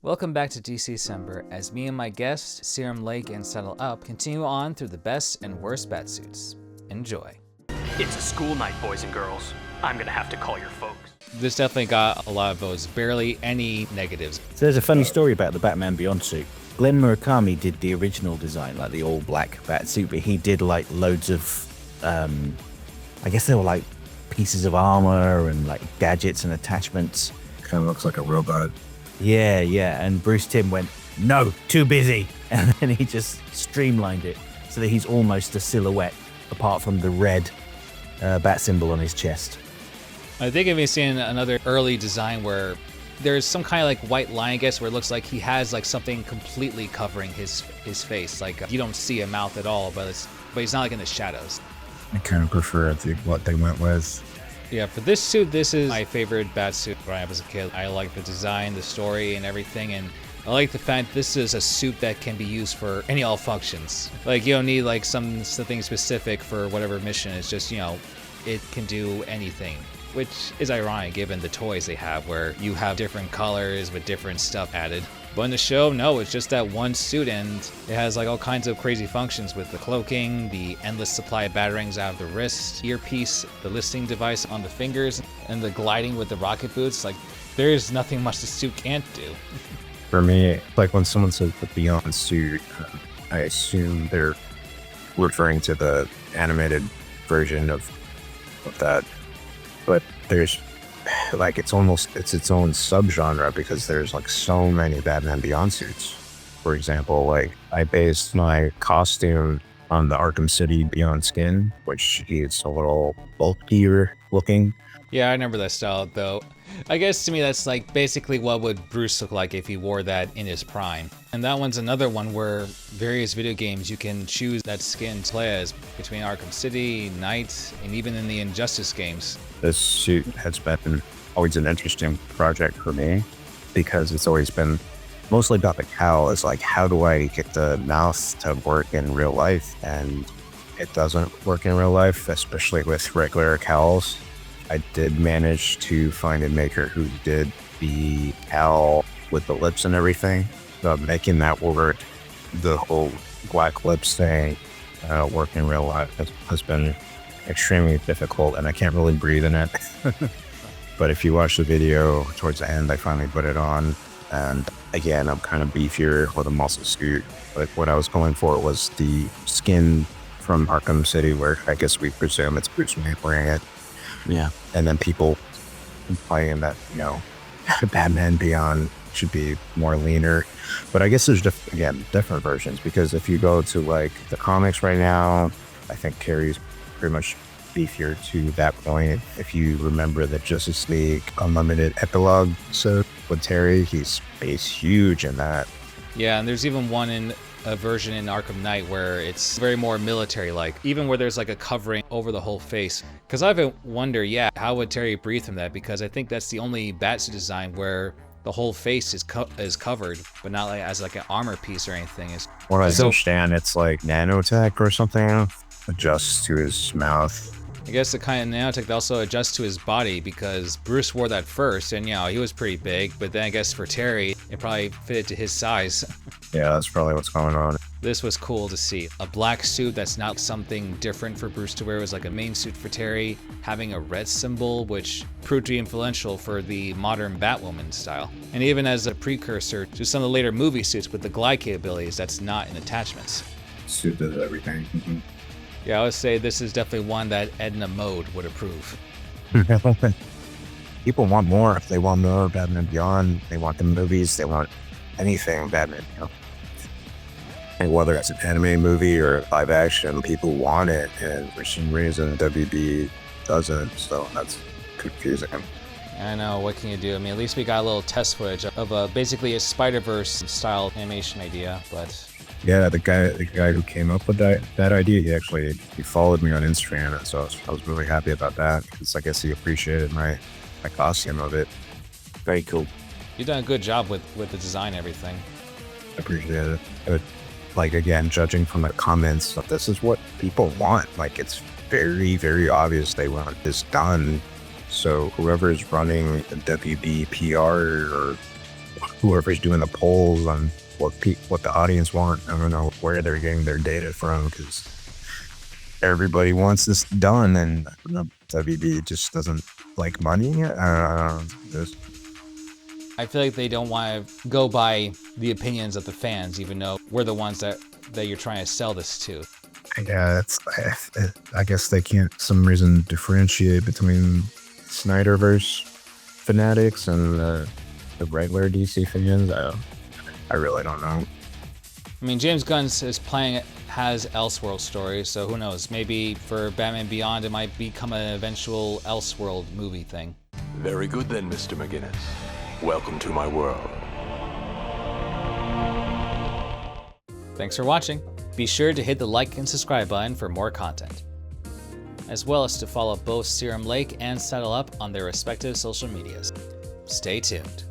Welcome back to DC-Cember as me and my guests, Serum Lake and Saddle Up, continue on through the best and worst Batsuits. Enjoy. It's a school night, boys and girls. I'm gonna have to call your folks. This definitely got a lot of votes, barely any negatives. So there's a funny story about the Batman Batsuit. Glenn Murakami did the original design, like the all black Batsuit, but he did like loads of, I guess they were like pieces of armor and like gadgets and attachments. Kind of looks like a robot. Yeah. And Bruce Timm went, no, too busy. And then he just streamlined it so that he's almost a silhouette apart from the red bat symbol on his chest. I think I've seen another early design where there's some kind of like white line, I guess, where it looks like he has like something completely covering his face. Like you don't see a mouth at all, but he's not like in the shadows. I kind of prefer what they went with. Yeah, for this suit, this is my favorite Batsuit growing up as a kid. I like the design, the story, and everything, and I like the fact this is a suit that can be used for all functions. Like, you don't need like something specific for whatever mission. It's just, it can do anything, which is ironic given the toys they have where you have different colors with different stuff added. But in the show, no, it's just that one suit, and it has like all kinds of crazy functions with the cloaking, the endless supply of batarangs out of the wrist, earpiece, the listening device on the fingers, and the gliding with the rocket boots. Like, there's nothing much the suit can't do. For me, like when someone says the Beyond suit, I assume they're referring to the animated version of that. But there's like it's its own subgenre because there's like so many Batman Beyond suits. For example, like I based my costume on the Arkham City Beyond skin, which is a little bulkier looking. Yeah, I remember that style though. I guess to me that's like basically what would Bruce look like if he wore that in his prime. And that one's another one where various video games you can choose that skin to play as between Arkham City, Knight, and even in the Injustice games. This suit has been always an interesting project for me because it's always been mostly about the cowl. It's like, how do I get the mouth to work in real life? And it doesn't work in real life, especially with regular cowls. I did manage to find a maker who did the cowl with the lips and everything. But making that work, the whole black lips thing, work in real life has been extremely difficult, and I can't really breathe in it. But if you watch the video towards the end, I finally put it on, and again, I'm kind of beefier with a muscle suit. But what I was going for was the skin from Arkham City, where I guess we presume it's Bruce Wayne wearing it. Yeah. And then people complaining that, Batman Beyond should be more leaner. But I guess there's different versions, because if you go to like the comics right now, I think Carrie's pretty much beefier to that point. If you remember the Justice League Unlimited epilogue episode with Terry, he's huge in that. Yeah, and there's even one in a version in Arkham Knight where it's very more military-like, even where there's like a covering over the whole face. Because I've wondered, how would Terry breathe from that? Because I think that's the only Batsuit design where the whole face is covered, but not like as like an armor piece or anything. What I understand, it's like nanotech or something, adjusts to his mouth. I guess the kind of nanotech that also adjusts to his body, because Bruce wore that first, and he was pretty big, but then I guess for Terry, it probably fitted to his size. Yeah, that's probably what's going on. This was cool to see. A black suit that's not something different for Bruce to wear. It was like a main suit for Terry, having a red symbol, which proved to be influential for the modern Batwoman style. And even as a precursor to some of the later movie suits with the glide capabilities that's not in attachments. Suit does everything. Mm-hmm. Yeah, I would say this is definitely one that Edna Mode would approve. People want more. They want more Batman Beyond. They want the movies. They want anything Batman. And whether it's an anime movie or live action, people want it. And for some reason, WB doesn't. So that's confusing. I know, what can you do? I mean, at least we got a little test footage of basically a Spider-Verse style animation idea, but... Yeah, the guy who came up with that idea, he followed me on Instagram, and so I was really happy about that, because I guess he appreciated my costume of it. Very cool. You've done a good job with the design and everything. I appreciate it. But, like, again, judging from the comments, this is what people want. Like, it's very, very obvious they want this done. So whoever is running the WB PR or whoever's doing the polls on what the audience want. I don't know where they're getting their data from, because everybody wants this done, and I don't know, WB just doesn't like money. I feel like they don't want to go by the opinions of the fans, even though we're the ones that you're trying to sell this to. Yeah, I guess they can't, some reason, differentiate between Snyderverse fanatics and the regular DC fans. I really don't know. I mean, James Gunn's has Elseworld story, so who knows? Maybe for Batman Beyond, it might become an eventual Elseworld movie thing. Very good then, Mr. McGinnis. Welcome to my world. Thanks for watching. Be sure to hit the like and subscribe button for more content, as well as to follow both Serum Lake and Saddle Up on their respective social medias. Stay tuned.